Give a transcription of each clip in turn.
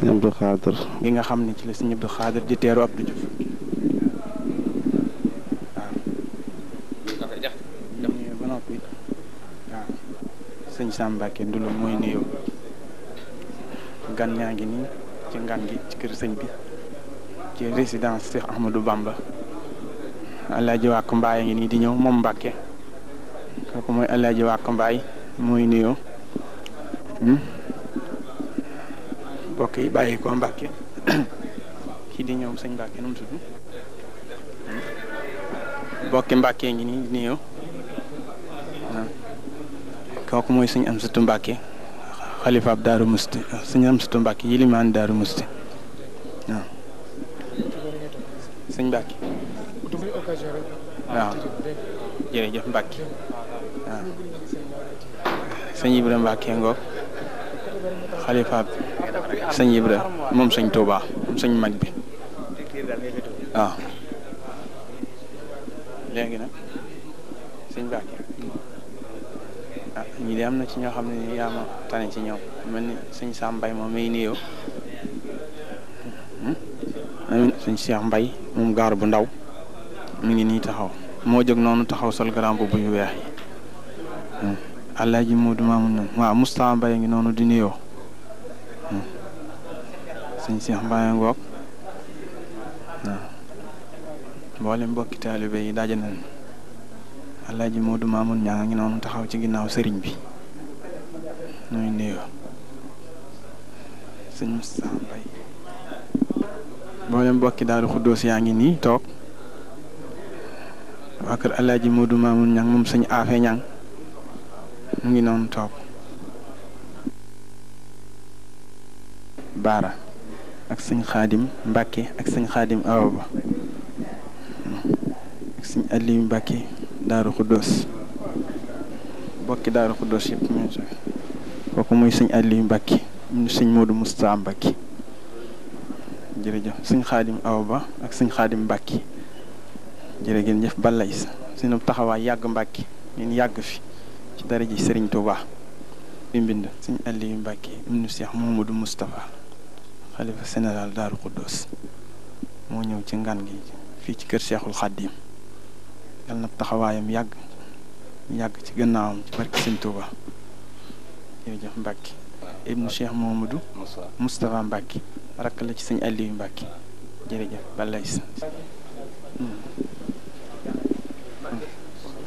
sëñ Abdou Khader gi nga xam ne ci la sëñ Abdou Khader di teeru Abdou Diouf waaw ba noppi waaw sëñ Sam Mbacke Ndulo mooy nuyoo gan ñaa ngi nii ci ngan gi ci kër sëñ bi ci résidence Cheikh Ahmadou Bamba Alaaji Wàkk Mbaay ngi nii di ñëw moom Mbacke kooku mooy Alaaji Wàkk Mbaay mooy nuyoo mbokk yi bàyyi ko Mbacke kii di ñëw sëñ Mbacke nu mu tudd mbokki Mbacke ngi nii di nuyoo kooku mooy sëñ Amsatu Mbacke xalifa ab Daaru Musti sëñ Amsatu Mbacke yilimaan Daaru Musti waaw sëñ Mbacke waaw jërëjëf Mbacke waaw sëñ Ibra Mbacke ngoog xalifa ab sëñ Ibra moom sëñ Touba moom sëñ mag bi waaw léegi nag sëñ Mbacke ah ñii de am na ci ñoo xam ne yaa ma tane ci ñoom mel ni sëñ Sam Mbaye moom may nuyoo sëñ Cheikh Mbaye moom gaar bu ndaw mi ngi nii taxaw moo jóg noonu taxaw sol garam bu yu weex yi Alaaji Moodu Maamun noonu waaw Moustapha Mbaye ngi noonu di nuyoo sëñ Cheikh Mbaye ngoog waaw mboolem mbokki taalibe yi daje nañ Alaaji Moodu Maamun ñaa ngi noonu taxaw ci ginnaaw sëriñ bi nuy nuyoo sëñ Moustapha Mbaye mboolem mbokki Daaru Xuddoos yaa ngi nii toog waa kër Alaaji Moodu Maamun ñang moom sëñ Afe ñang mu ngi noonu toog Baara ak sëñ Xaadim Mbàkke ak sëñ Xaadim Awa Ba ak sëñ Aliou Mbàkke Daaru Xuddoos bokki Daaru Xuddoos yëpp kooku muy sëñ Aliou Mbàkke ñu sëñ Moodu Moustapha Mbàkke jërëjëf sëñ Xaadim Awa Ba ak sëñ Xaadim Mbàkke jërëgeen jëf balay sa seen taxawaay yàgg Mbàkke ngeen yàgg fi ci dara ji Sëriñ Tuubaa bi mbind sëñ Aliou Mbàkke ibnu Cheikh Mouhamadou Moustapha xalifa général Daaru Xuddoos moo ñëw ci ngan gi fii ci kër Cheikhul Khadim yal na taxawaayam yàgg ci gannaawam ci barki Sëriñ Tuubaa jërëjëf Mbàkke ibnu Cheikh Mouhamadou Moustapha Mbàkke rakk la ci sëñ Aliou Mbàkke jërëjëf balay sa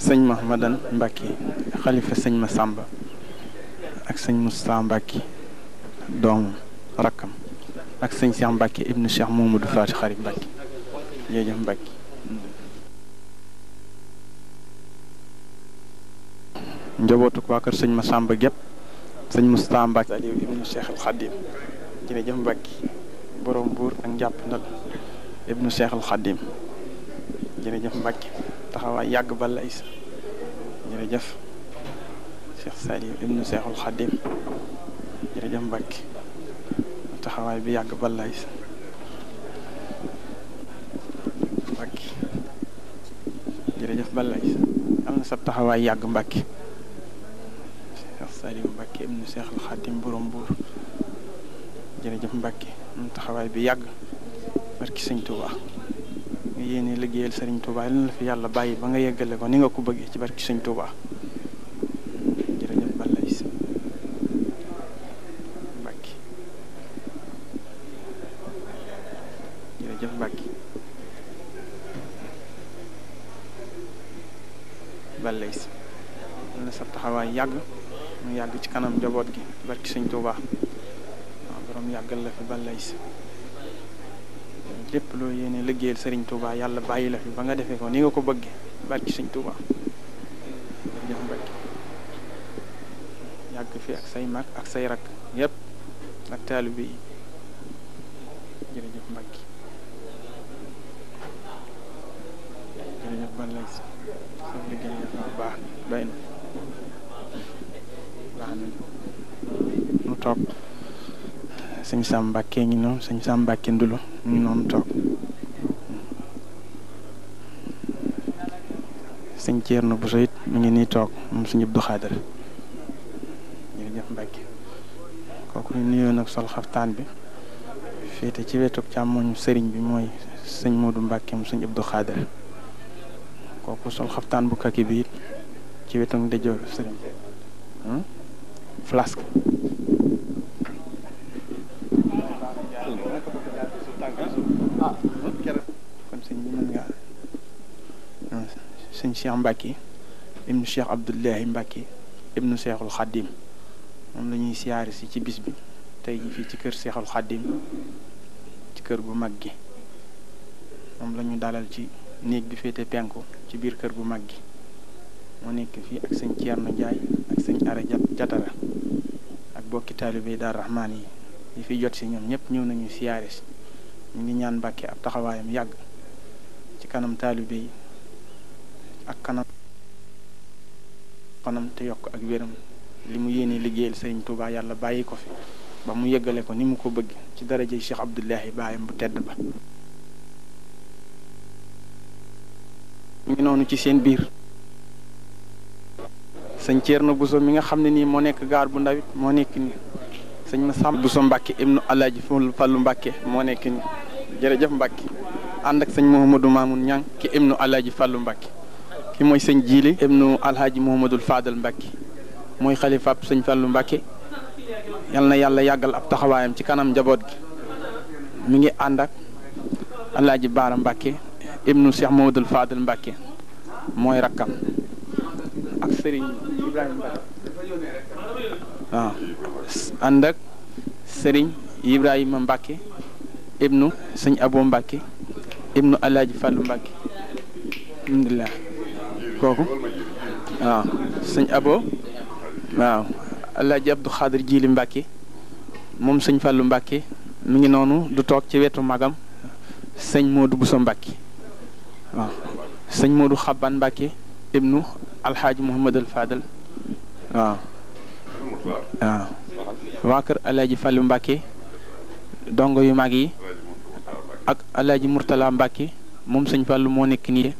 sëñ Mahmadan Mbàkke xalifa sëñ Masamba ak sëñ Moustapha Mbàkke doomam rakkam ak sëñ Cheikh Mbàkke ibnu Cheikh Mouhamadou Fati Xari Mbàkke jërëjëf Mbàkke njabootu waa kër sëñ Masamba gépp sëñ Moustapha Mbàkke Aliou ibnu Cheikh al Khadim jërëjëf Mbàkke borom buur ak njàpp ndal ibnu Cheikh al Khadim jërëjëf Mbàkke taxawaay yàgg balay sa jërëjëf Cheikh Saliou ibnu Cheikh al Khadim jërëjëf Mbàkke taxawaay bi yàgg balay sa Mbàkke jërëjëf balay sa am na sa taxawaay yàgg Mbàkke Cheikh Saliou Mbàkke ibnu Cheikh al Khadim borom buur jërëjëf Mbàkke am taxawaay bi yàgg barki Sëñ Tuubaa nga yéene liggéeyal Sëriñ Tuubaa yal na la fi yàlla bàyyi ba nga yeggale ko ni nga ko bëggee ci barki Sëñ Tuubaa jërëjëf balay sa Mbàkke jërëjëf Mbàkke balay sa yal na sa taxawaay yàgg mu yàgg ci kanam njaboot gi barki Sëñ Tuubaa waaw borom yàggal la fi balay sa lépp loo yéene liggéeyal Sëriñ Tuubaa yàlla bàyyi la fi ba nga defee ko ni nga ko bëggee barki Sëñ Tuubaa jërëjëf Mbàkke yàgg fi ak say mag ak say rakk yépp ak taalibe yi jërëjëf Mbàkke jërëjëf balay sa sa liggéey dafa baax doy na baax na mu toog sëñ Sam Mbàkke ngi noonu sëñ Sam Mbàkke Ndulo ñu ngi noonu toog sëñ Ceerno Buso it mi ngi nii toog moom sëñ Abdu Xaadir jërëjëf Mbàkke kooku ñu nuyoo nag sol xaftaan bi féete ci wetu càmmoñu sëriñ bi mooy sëñ Modou Mbacke mu sëñ Abdou Khader kooku sol xaftaan bu kaki bi it ci wetu ndeyjoor sëriñ flasque kon sëñ bi mën ngaa sëñ Cheikh Mbacke ibnu Cheikh Abdoulahi Mbacke ibnu Cheikhul Khadim moom la ñuy siyaare si ci bis bi tey ji fii ci kër Cheikhul Khadim ci kër gu mag gi moom la ñu dalal ci néeg bi féete penku ci biir kër gu mag gi moo nekk fii ak sëñ Thierno Ndiaye ak sëñ Ara Jatara ak bokki taalibe Daar Rahmaan yi fi jot si ñoom ñëpp ñëw nañu siyaare si ñu ngi ñaan Mbàkke ab taxawaayam yàgg ci kanam taalibe yi ak kanam te yokk ak wéram li mu yéene liggéeyal Sëriñ Tuubaa yàlla bàyyi ko fi ba mu yeggale ko ni mu ko bëgg ci daraje Cheikh Abdoulahi baayam bu tedd ba ñu ngi noonu ci seen biir sëñ Thierno Bousso mi nga xam ne nii moo nekk gaar bu ndawit moo nekk nii sëñ Massamba Bousso Mbacke ibnu Alaaji Fallu Mbacke moo nekk nii jërëjëf Mbacke ànd ak sëñ Mouhamadou Mamoun Niang ki ibnu Alaaji Fallu Mbacke ki mooy sëñ Jiili ibnu Alhaaji Mouhamadul Fadal Mbacke mooy xalifaab sëñ Fallu Mbacke yal na yàlla yàggal ab taxawaayam ci kanam njaboot gi mi ngi ànd ak Alaaji Baara Mbacke ibnu Cheikh Mouhamadul Fadal Mbacke mooy rakkam ak Serigne Ibrahima Mbacke waaw ànd ak Serigne Ibrahima Mbacke ibnu sëñ Abo Mbacke ibnu Alaaji Fallu Mbacke alhamdulilah kooku waaw sëñ Abo waaw Alaaji Abdou Khadir Jili Mbacke moom sëñ Fallu Mbacke mi ngi noonu du toog ci wetu magam sëñ Modou Bousso Mbacke waaw sëñ Modou Xaban Mbacke ibnu Alxaaji Mouhamadul Fadal waaw waaw waa kër Alaaji Fallu Mbacke dongo yu mag yi ak Alaaji Murtala Mbacke moom sëñ Fallu moo nekk nii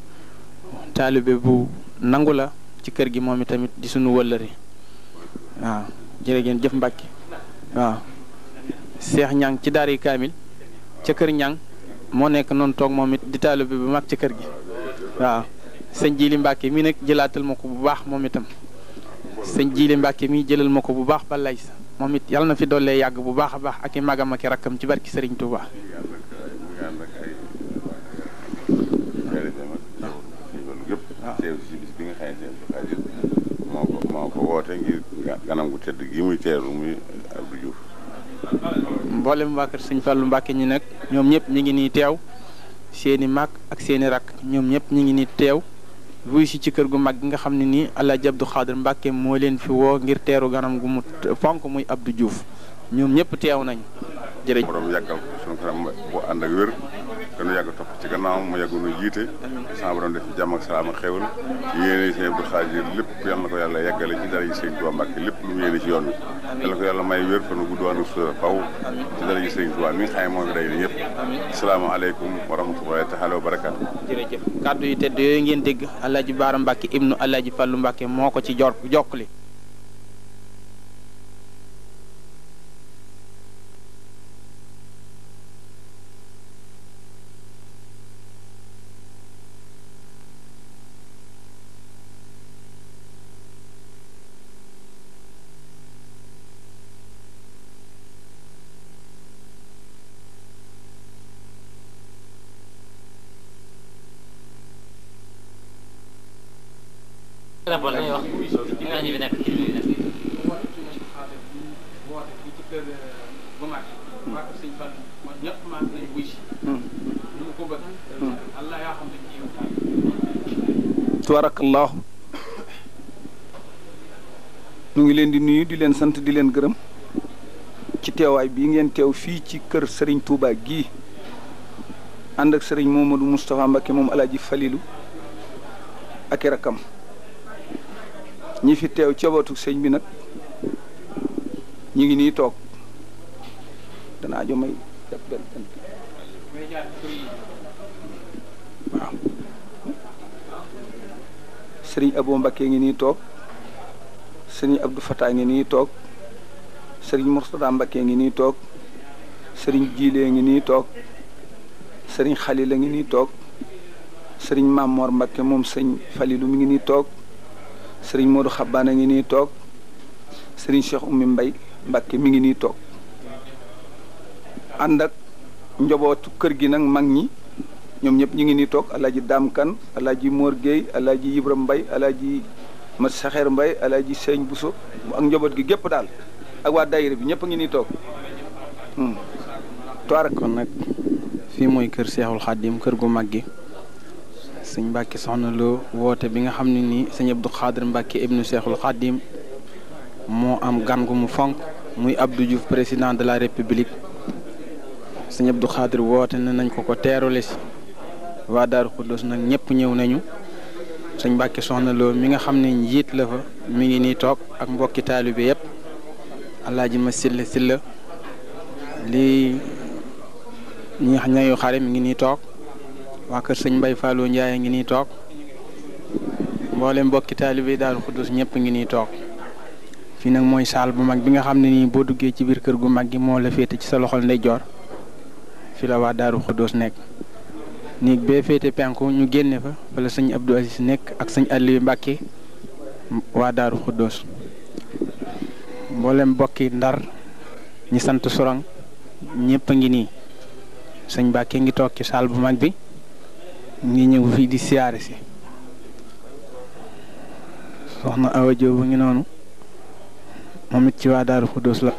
taalibe bu nangu la ci kër gi moom itamit di sunu wëllëre waaw jërë ngeen jëf Mbacke waaw Seex Ñang ci daari kaamil ca kër Ñang moo nekk noonu toog moom it di taalibe bu mag ci kër gi waaw sëñ Jili Mbacke mi nag jëlaatal ma ko bu baax moom itam sëñ Jili Mbacke mi jëlal ma ko bu baax ba lay sa moom it yàlla na fi dollee yàgg bu baax a baax ak i magam ak i rakkam ci barki Serigne Touba. moo ko woote ngir ganam gu tedd gi muy teeru muy Abdou Diouf. mboolem waa kër sëñ Fallu Mbacke ñi nag ñoom ñëpp ñu ngi nii teew seeni mag ak seeni rakk ñoom ñëpp ñu ngi nii teew wuy si ci kër gu mag gi nga xam ne nii Alaaji Abdou Khadir Mbacke moo leen fi woo ngir teeru ganam gu mu fonk muy Abdou Diouf ñoom ñëpp teew nañ jërëjëf. borom yàggal ko sunu kanam bu ànd ak wér te nu yàgg topp ci gannaawam mu yàgg nu jiite sama borom def jàmm ak salaam ak xéwal yéene sëñ Abdou Khadir lépp yal na ko yàlla yàggale ci dara ji sëñ Tuubaa Mbàkke lépp lu mu yéene ci yoon wi yal na ko yàlla may wér fa nu gudd ànd ak sutura faw ci dara ji sëñ Tuubaa mi nga xam ne moo fi day ñëpp asalaamaaleykum wa rahmatullahi taala wa barakaatu. jërëjëf kàddu yi tedd yooyu ngeen dégg Alaaji Baara Mbacke ibnu Alaaji Fallu Mbacke moo ko ci jokkali tabarakallahu ñu ngi leen di nuyu di leen sant di leen gërëm ci teewaay bii ngeen teew fii ci kër Serigne Touba gii ànd ak Serigne Mouhamadou Moustapha Mbacke moom Alaaji Falilu ak i rakkam ñi fi teew cobatu sëñ bi nag ñi ngi nii toog danaa jo may waaw sëriñ Abo Mbacke ngi nii toog sëriñ Abdou Fatah ngi nii toog sëriñ Mourtada Mbacke ngi nii toog sëriñ Jiilee ngi nii toog sëriñ Xalil a ngi nii toog sëriñ Mamor Mbakke moom sëñ Falilu mi ngi nii toog sëriñ Modou Xabbaan a ngi nii toog sëriñ Cheikh Oumy Mbay Mbakke mi ngi nii toog ànd ak njobootu kër gi nag mag ñi ñoom ñëpp ñu ngi nii toog alaaji Daam Kan alaaji Mor Gueye alaaji Ibra Mbay alaaji Mat Saxeer Mbay alaaji Sëñ Buso ak njaboot gi gépp daal ak waa daayira bi ñëpp a ngi nii toog kon nag fii mooy kër Seexul Xaddim kër gu mag gi sëñ Mbàkke Soxna Lo woote bi nga xam ne nii sëñ Abdou Xaadir Mbàkke ibnu Seexul Xaddim moo am gan gu mu fonk muy Abdou Diouf président de la république sëñ Abdou Xaadir woote ne nañ ko teerule si waa Daaru Xuddoos nag ñëpp ñëw nañu sëñ Mbàkke Soxna Lo mi nga xam ne njiit la fa mi ngi nii toog ak mbokki taalibe yëpp alaaji ma silla lii ñi ñayu xare mi ngi nii toog waa kër sëñ Mbay Fallou Ndiaye ngi nii toog mboolem mbokki taalibe Daaru Xuddoos ñëpp ngi nii toog fii nag mooy saal bu mag bi nga xam ne nii boo duggee ci biir kër gu mag gi moo la féete ci sa loxol ndeyjoor fi la waa Daaru Xuddoos nekk néeg bee féete penku ñu génne fa wala sëñ Abdou Aziz nekk ak sëñ Aliou Mbàkke waa Daaru Xuddoos mboolem mbokki Ndar ñi sant Sorong ñëpp a ngi nii sëñ Mbàkke ngi toog ci saal bu mag bi ngi ñëw fii di siyaare si soxna Awa Jóob bu ngi noonu moom it ci waa Daaru Xuddoos la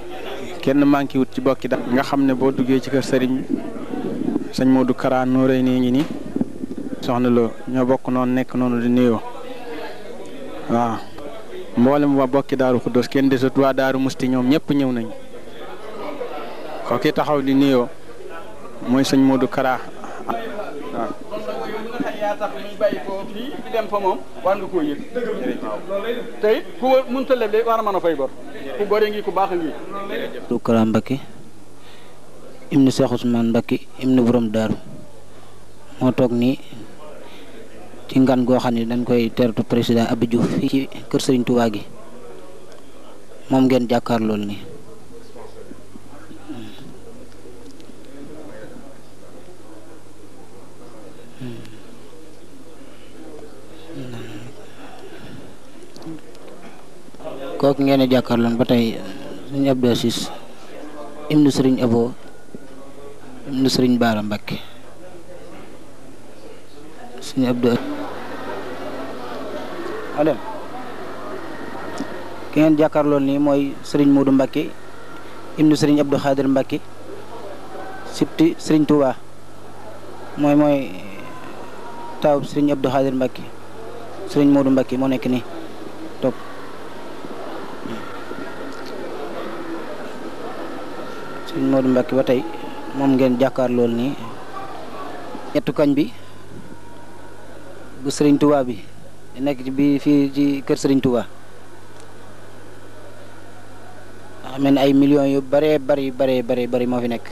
kenn manqué wut ci bokki da nga xam ne boo duggee ci kër sëriñ sëñ Modou Kara Nooré nii ngi nii Soxna Lo ñoo bokk noonu nekk noonu di nuyoo waaw mboolem waa bokki Daaru Xuddoos kenn desut waa Daaru Musti ñoom ñëpp ñëw nañu kooki taxaw di nuyoo mooy sëñ Modou Kara waaw. yaa tax muy bàyyi ko fii di dem fa moom war nga koo yëg te it ku mënta leble war a mën a fay bor ku gore ngi ku baax a ngi Modou Kara Mbacké ibnu Cheikh Ousmane Mbacké ibnu borom daaru moo toog nii ci ngan goo xam ne dañ koy tertu président Abdou Diouf fii ci kër Serigne Touba gi moom ngeen jàkkaar lool nii kooku ngeen di jàkkaarloon ba tey sëñ Abdou Aziz ibnu sëriñ Abo ibnu sëriñ Baara Mbacké sëñ Abdou Adem ki ngeen jàkkaarloon nii mooy sëriñ Modou Mbacké ibnu sëriñ Abdou Khadir Mbacké sipti sëriñ Touba mooy taawub sëriñ Abdou Khadir Mbacké sëriñ Modou Mbacké moo nekk nii topp sëriñ Modou Mbacké ba tey moom ngeen jàkkaar lool nii ñettu koñ bi bu sëriñ Touba bi di nekk ci bi fii ci kër sëriñ Touba xam ne ay millions yu bëree bari moo fi nekk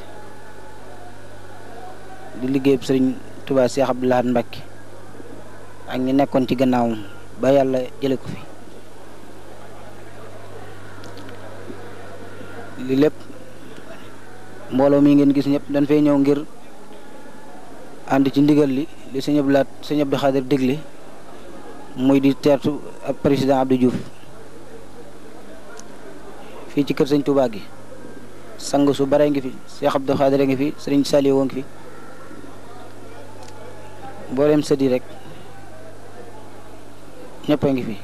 di liggéey sëriñ Touba Cheikh Abdou Lahad Mbacké ak ñi nekkoon ci gannaawam ba yàlla jële ko fi li lépp mbooloo mi ngeen gis ñëpp dañ fay ñëw ngir ànd ci ndigal li sëñ Abdou Lahad sëñ Abdou Khadir digle muy di teertu ak président Abdou Diouf fii ci kër sëñ Touba gi sang su bare ngi fi Cheikh Abdou Khadir ngi fi sëriñ Saliou ngi fi mboolem sëdi rek ñëpp a ngi fi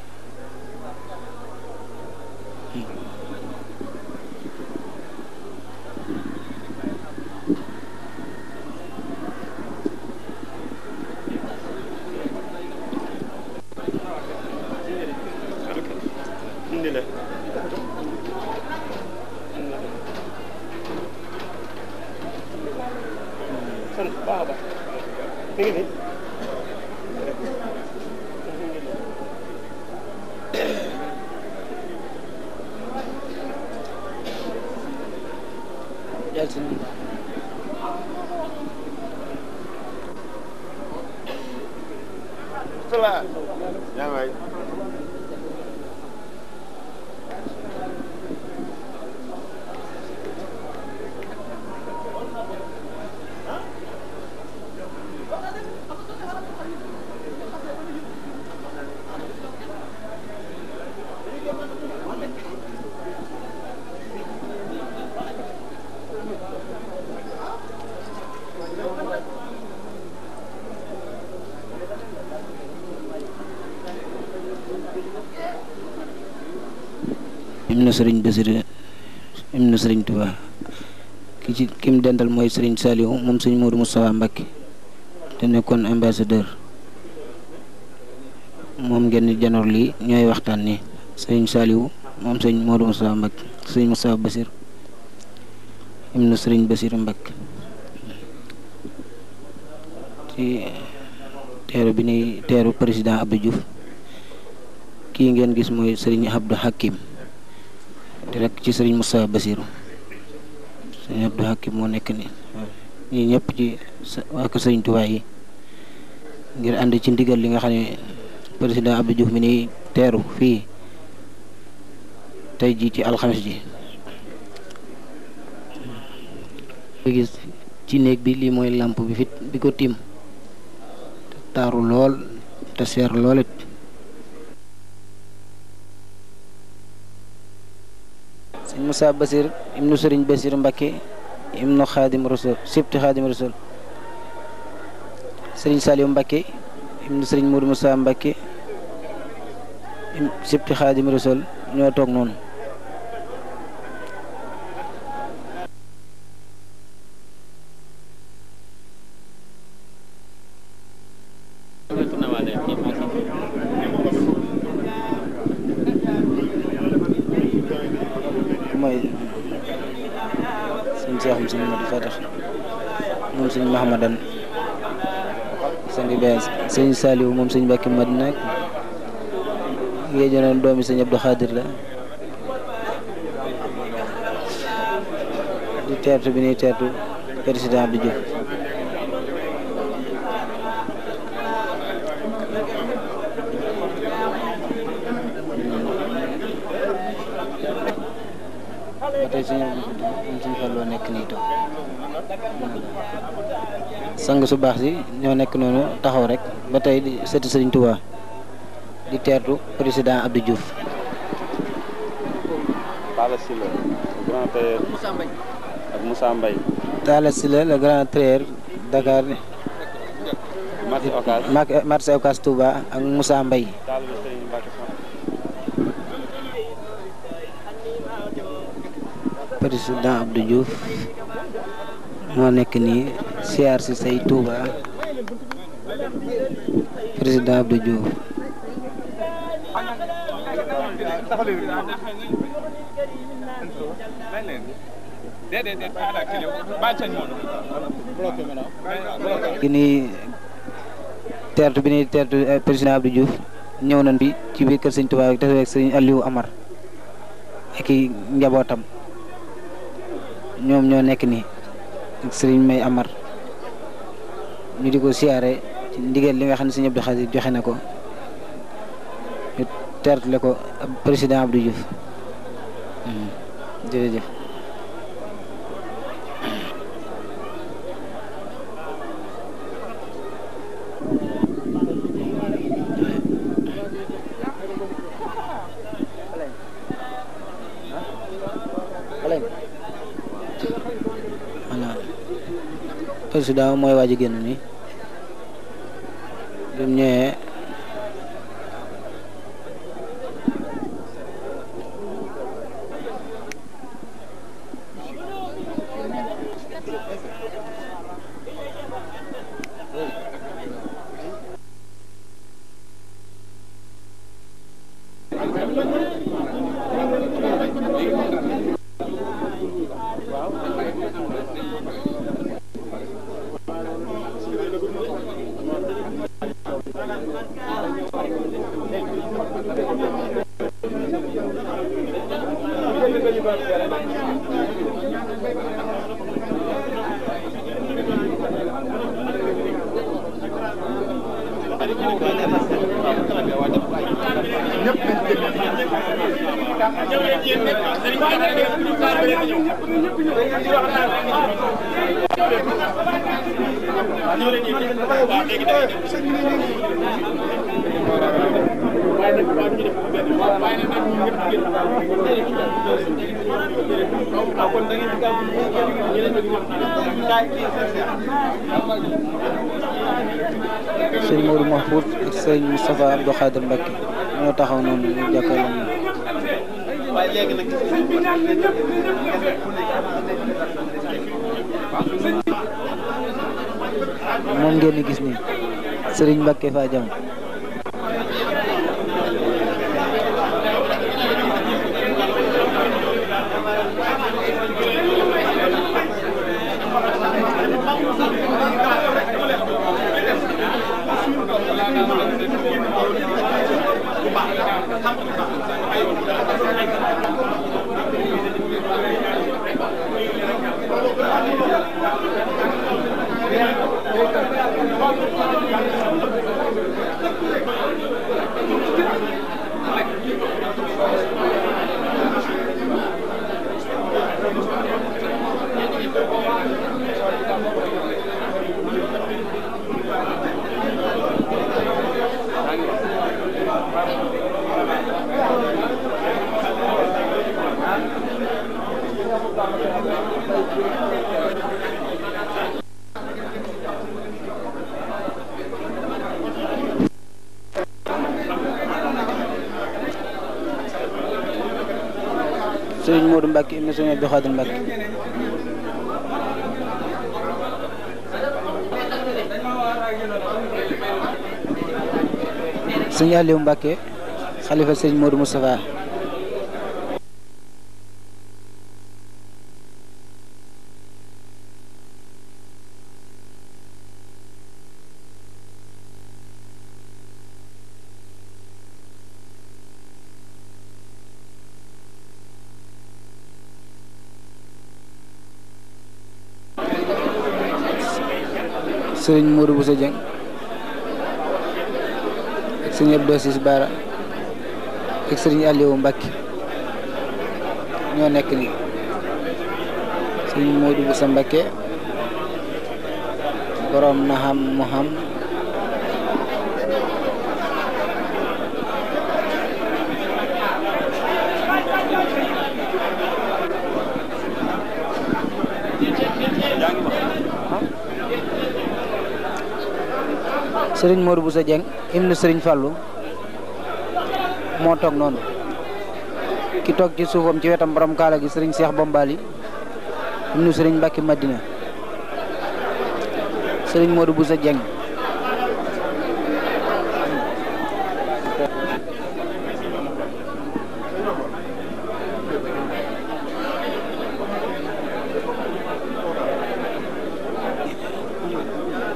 ibnu sëriñ Basiru ibnu sëriñ Tuubaa ki mu dental mooy sëriñ Saliou moom sëriñ Modou Moustapha Mbacké te nekkoon ambassadeur moom ngeen di janoor lii ñooy waxtaan ni sëriñ Saliou moom sëriñ Modou Moustapha Mbacké sëriñ Moustapha Basir ibnu sëriñ Basiru Mbacké ci teeru bi ni teeru président Abdou Diouf kii ngeen gis mooy sëriñ Abdou Hakim di rek ci sëriñ Moustapha Basiru sëriñ Abdou Hakim moo nekk ni ñii ñëpp ci waa ko sëriñ Tuubaa yi ngir ànd ci ndigal li nga xam ne président Abdou Diouf mi ni teeru fii tey ji ci alxames ji gis ci néeg bi lii mooy làmp bi fit bi ko tiim taaru lool te seer lool it sëñ Moussa Basir ibnu sëriñ Basir Mbacké ibnu Xaadim Rasul sibti Xaadim Rasul sëriñ Saliou Mbacké ibnu sëriñ Modou Moussa Mbacké sibti Xaadim Rasul ñoo toog noonu mooy sëñ Seexum sëñ Modou Fatax moom sëñ Mahamadan sangi bees sëñ Saliou moom sëñ Mbacké Madina ngee jonoon doomi sëñ Abdou Khadir la di teertu bi ñuy teertu président Abdou Diouf tey suñu fàlloo nekk nii toog sang su baax si ñoo nekk noonu taxaw rek ba tey di sëti Sëriñ Tuubaa di teertu président Abdou Diouf. Talla Sylla le grand tailleur ak Moussa Mbaye. Talla Sylla le grand tailleur Dakar marché Ocass Touba ak Moussa Mbaye. président Abdou Diouf moo nekk nii siyaar si say Touba président Abdou Diouf ki ni teertu bi ni teertu président Abdou Diouf ñëw nañ bi ci biir kër sëñ Touba bi taseek sëñ Aliou Amar ak i njabootam ñoom ñoo nekk nii ak sëriñ May Amar ñu di ko siyaare ci ndigal li nga xam ne sëñ Abdou Khadir joxe na ko ñu teertule ko président Abdou Diouf jërëjëf. président mooy waaj a génn ni bi mu ñëwee sëñ Mourou Mahfoud ak sëñ Moustapha Abdou Khadir Mbacké ñoo taxaw noonu ñu jàkkaarloo moom. waaye léegi nag moom ngeen di gis nii Serigne Mbacke Fa Jam. Sëriñ Modou Mbacke ibn Sëriñ Abdou Khadir Mbacke. Sëriñ Aliou Mbacke xalifa Sëriñ Modou Moustapha. Sëriñ Modou Bousso Dieng ak sëriñ Abdou Sis Bara ak sëriñ Aliou Mbacke ñoo nekk nii sëriñ Modou Bousso Mbacke borom na xam mu xam Sëriñ Modou Bousso Dieng ibnu Sëriñ Fallou moo toog noonu ki toog ci suufam ci wetam borom kaala gi Sëriñ Cheikh Bombali ibnu Sëriñ Mbacke Madina. Sëriñ Modou Bousso Dieng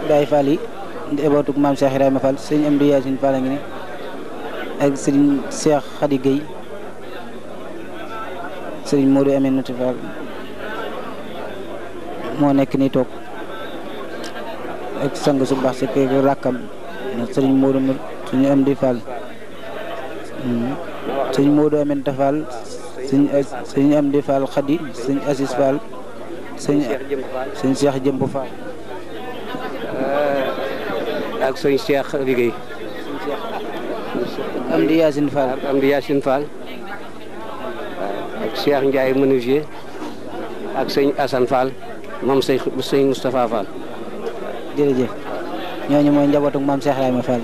Baye Fall yi njabootu maam Cheikh Ibrahima Fall sëriñ Amdi Yacine Fall a ngi ne ak sëriñ Cheikh Khady Gueye sëriñ Modou Aminata Fall moo nekk nii toog ak sang su baax si kër rakkam sëriñ Modou suñu Amdi Fall sëriñ Modou Aminata Fall sëriñ Amdi Fall Khady sëriñ Assis Fall sëriñ Cheikh Jëmb Fall ak sëñ Cheikh Liggéey Amdi Yacine Fall ak Amdi Yacine Fall ak Cheikh Ndiaye menuisier ak sëñ Assane Fall moom sëñ Moustapha Fall. jërëjëf ñooñu mooy njabootu maam Cheikh Ibrahima Fall.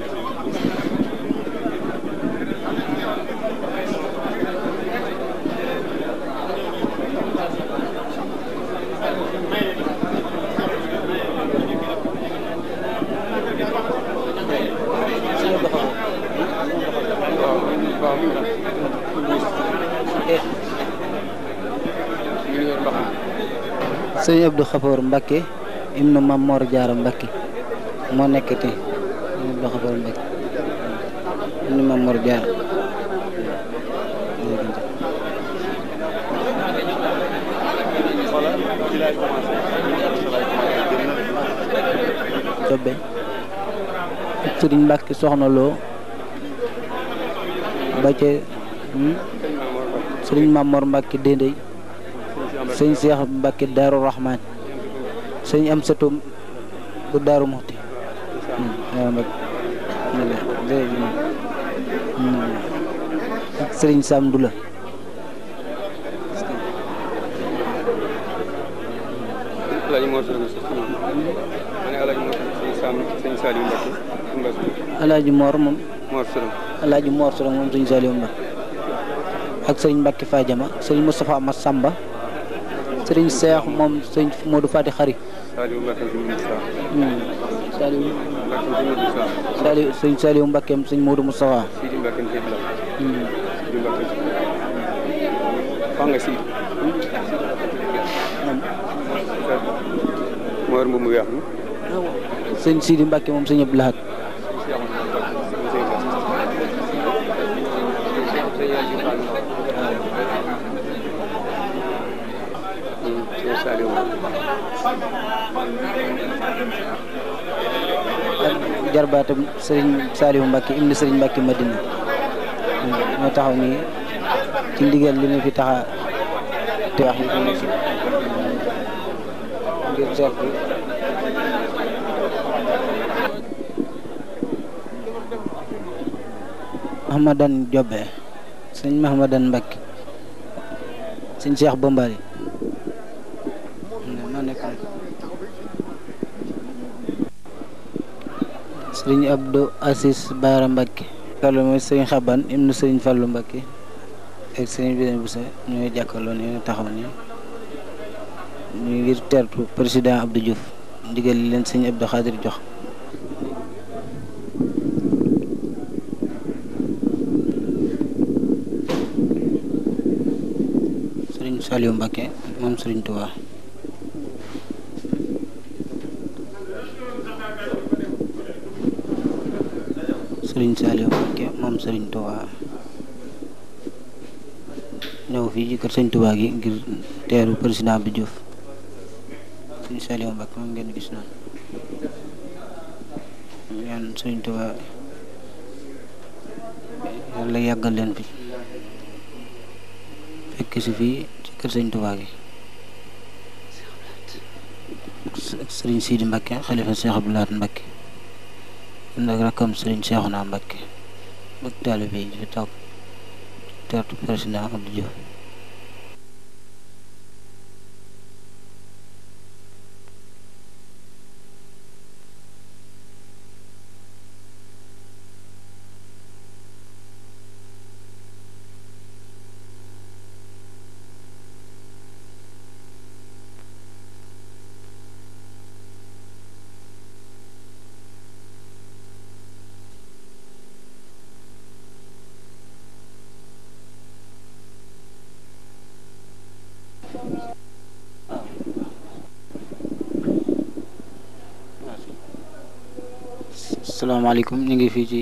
sëñ Abdou Khafour Mbacke ibnu Mam Mor Diarra Mbacke moo nekk te sëñ Abdou Khafour Mbacke ibnu Mam Mor Diarra Tobe sëriñ Mbacke soxna loo ba ca sëriñ Mam Mor Mbacke Dendey sëñ Cheikh Mbacke Darou Rahman sëñ am sëtum bu Darou Mouhty ak sëriñ Sam Dula Alaaji Mor moom Alaaji Mor Sorong moom sëñ Saliou Mbacke ak sëriñ Mbacke Fadiama sëriñ Moustapha Massamba sëriñ Cheikh moom sëñ Modou Fati Xari sëñ Saliou Mbacke sëñ Modou Moustapha sëñ Sidi Mbacke moom sëñ Abdou Lahad ak jarbaatam sëriñ Saliou Mbacke ibn sëriñ Mbacke Madina moo taxaw nii ci ndigal li ñu fi taxa te wax yi fi nekk ngir seet bi Mahamadan Jobbe sëñ Mahamadan Mbacke sëñ Cheikh Bombali noo nekk sëriñ Abdou Assis Baara Mbacke kàllu mooy sëriñ Xaban ibnu sëriñ Fallu Mbacke ak sëriñ Birame Boussa ñooy jàkkaarloo ni taxaw ni ñu ngir tertu président Abdou Diouf ndigal li leen sëriñ Abdou Khadir jox sëriñ Saliou Mbacke moom sëriñ Touba sëriñ Saliou Mbacke moom sëriñ Touba ñëw fii ci kër sëriñ Touba gi ngir teeru président Abdou Diouf sëriñ Saliou Mbacke moom ngeen gis noonu ñaan sëriñ Touba yàlla yàggal leen fi fekk si fii ci kër sëriñ Touba gi sëriñ Sidi Mbacke xalifa Cheikh Abdou Lahad Mbacke nag rakkam sëriñ Cheikhouna Mbacke bëgg taalibe yi fi toog teertu président Abdou Diouf asalaamaaleykum ñu ngi fii ci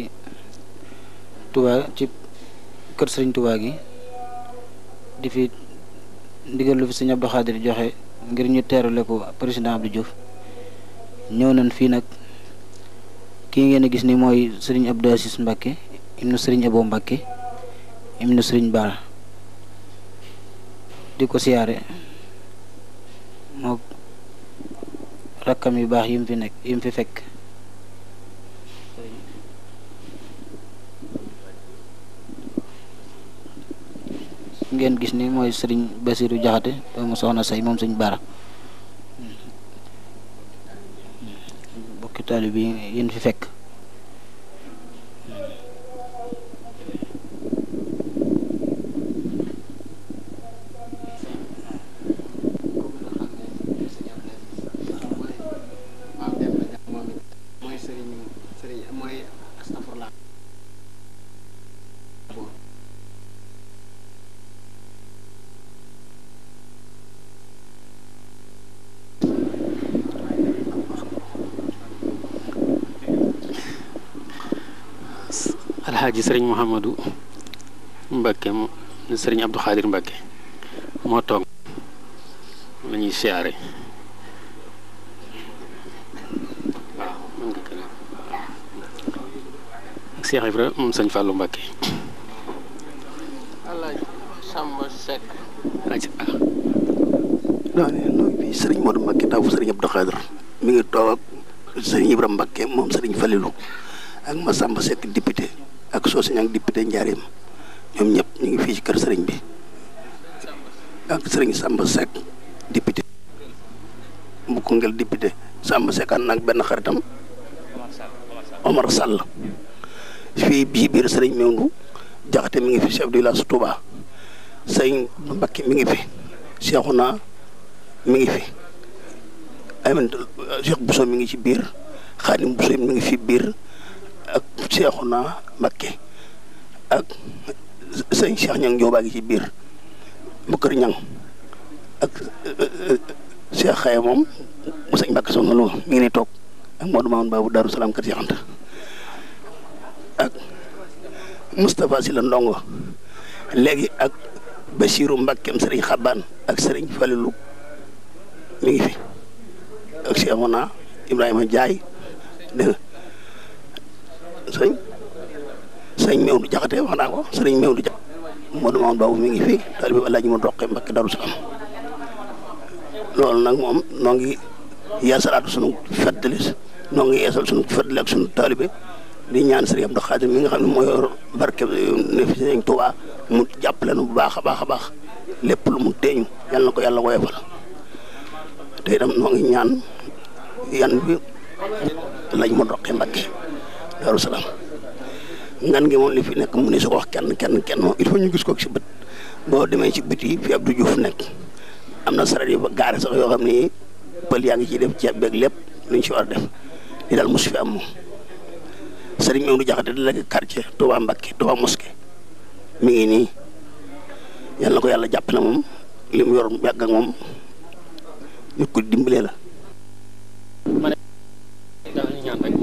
Touba ci kër sëriñ Touba gi di fi ndigal lu fi sëñ Abdou Khadir joxe ngir ñu teerale ko président Abdou Diouf ñëw nañ fii nag kii ngeen a gis ni mooy sëriñ Abdou Assis Mbacke ibnu sëriñ Abo Mbacke ibnu sëriñ Bara di ko siyaare moo rakkam yu baax yim fi nekk yim fi fekk ngeen gis ni mooy sëriñ Basiru Jaxate doomu soxna say moom sëñ Bara bokki taalibe bi yéen fi fekk alxaaji sëriñ Mouhamadou Mbacke sëriñ Abdou Khadir Mbacke moo toog la ñuy siyaare waaw mën nga kër ak Cheikh Ibra moom sëñ Fallou Mbacke Alaaji Samba Seck non bi sëriñ Modou Mbacke taw sëriñ Abdou Khadir mi ngi toog ak sëriñ Ibra Mbacke moom sëriñ Falilou ak Massamba Seck député ak Sosé ak député Njaareem ñoom ñëpp ñu ngi fii ci kër sëriñ bi ak sëriñ Samba Seck député bu Koungheul député Samba Seck ànd ak benn xaritam Omar Sall fii bii biir sëriñ Mewndu Jaxate mi ngi fi chef du village Touba sëriñ Mbakke mi ngi fi Cheikhouna mi ngi fi amen Cheikh Bousso mi ngi ci biir Xaadim Bousso mi ngi fi biir ak Cheikhouna Mbakke ak sëriñ Cheikh Ñang Njóobaa ngi ci biir bu kër Ñang ak Cheikh Xaye moom mu sëñ Mbakke Soxna Lo mi ngi ni toog ak Modou Mamoun Babou Darou Salaam kër Cheikh Anta ak Moustapha Sylla Ndongo léegi ak Bachirou Mbakkeem sëriñ Xabaan ak sëriñ Falilou mi ngi fi ak Cheikhouna Ibrahima Ndiaye dégg nga sëñ Mewndu Jaxate wax naa ko sëriñ Mewndu Jaxate Modou Mamoun Babou mi ngi fi taalibe Alaaji mu doqee Mbakke Darou Salaam loolu nag moom noo ngi yeesalaatu sunu feddali noo ngi yeesal sunu feddali ak sunu taalibe di ñaan Sëriñ Abdou Khadir mi nga xam ne moo yor barke ne fi Sëriñ Tuubaa mu jàppale nu bu baax a baax a baax lépp lu mu teeñu yal na ko yàlla woyofal te itam noo ngi ñaan yan bi lañ ma doqee Mbakke Darou Salaam ngan gi moom li fi nekk mu ne su ko wax kenn moom il faut ñu gis ko ci bët boo demee ci biti fi Abdou Diouf nekk am na saret yu ba gaare sax yoo xam ni pël yaa ngi ciy def ceeb beeg lépp lu ñu si war a def li daal mosu fi am moom Sëriñ Mewndu Jaxate délégué quartier Touba Mbakke Touba mosquée mi ngi nii yal na ko yàlla jàpp na moom li mu yor yàgg ak moom nit ko dimbalee la. ma ne dañuy ñaan rek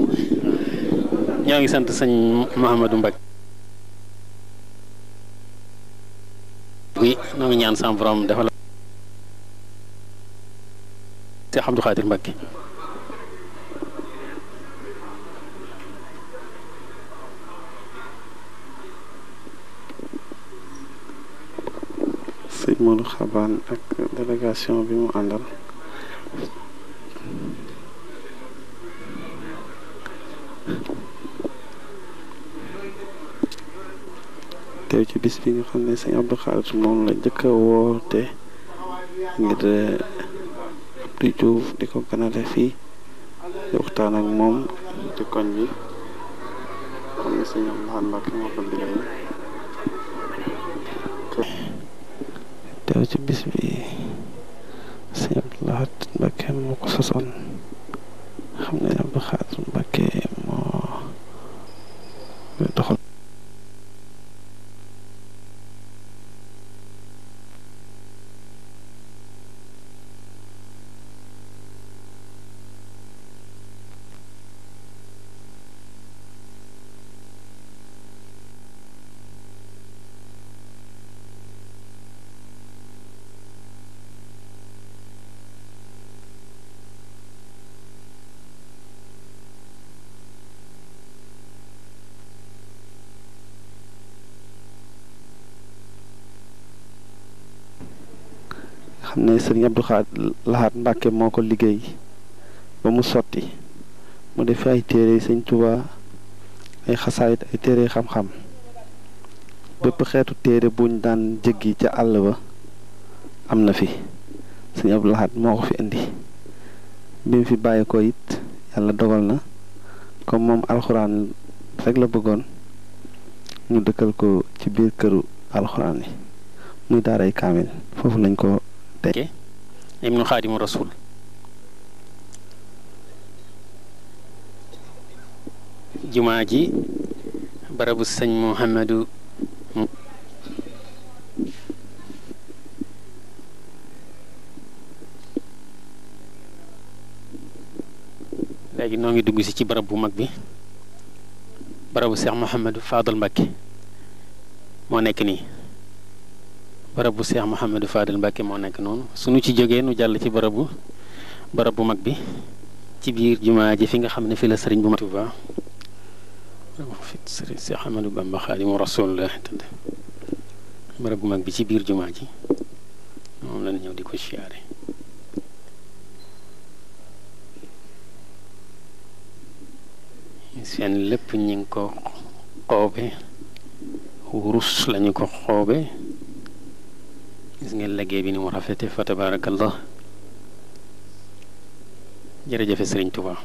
ñoo ngi sant sëñ Mouhamadou Mbakke bi ñoo ngi ñaan sam borom defal Cheikh Abdou Khadir Mbakke sëñ Modou Xabaan ak délégation bi mu àndal teew ci bis bi nga xam ne sëñ Abdou Khadir moom la njëkk a woote ngir Abdou Diouf di ko ganale fii di waxtaan ak moom ci koñ bi xam ne sëñ Abdou Lahad Mbacké moo ko liggéey teew ci bis bi sëñ Abdou Lahad Mbacké moo ko sosoon xam ne Abdou Khadir Mbacké moo doxal xam ne sëriñ Abdou Lahad Mbacké moo ko liggéey ba mu sotti mu def ay téere sëñ Tuubaa ay xasaayit ay téere xam-xam bépp xeetu téere buñ daan jéggi ca àll ba am na fi sëñ Abdou Lahad moo ko fi indi bi mu fi bàyyi ko it yàlla dogal na comme moom alxuraan rek la bëggoon ñu dëkkal ko ci biir këru alxuraan yi muy daaray kaamil foofu lañ ko tey ibnu Xaadimu Rasuul jumaa ji barabu sëñ Mouhamadou léegi noo ngi dugg si ci barab bu mag bi barabu Cheikh Mouhamadou Fadal Mbacké moo nekk nii barab bu Cheikh Mouhamadou Fadal Mbacké moo nekk noonu suñu ci jógee nu jàll ci barab bu mag bi ci biir jumaa ji fi nga xam ne fi la sëriñ bu mag Tuuba fi sëriñ Cheikh Ahmadou Bamba Xaadimu Rasuul la tëdd barab bu mag bi ci biir jumaa ji moom la ñëw di ko siyaare seen lépp ñi ngi ko xoobe wurus lañu ko xoobe gis ngeen liggéey bi ni mu rafete fa tabarakallah jërëjëfe sëriñ Tuubaa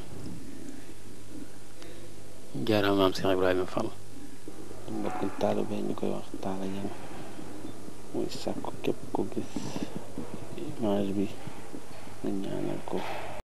jaaraamaam Cheikh Ibrahima Fall mbokk taalibe ñu koy wax Talla Niang muy sàkku képp ko gis image bi nga ñaanal ko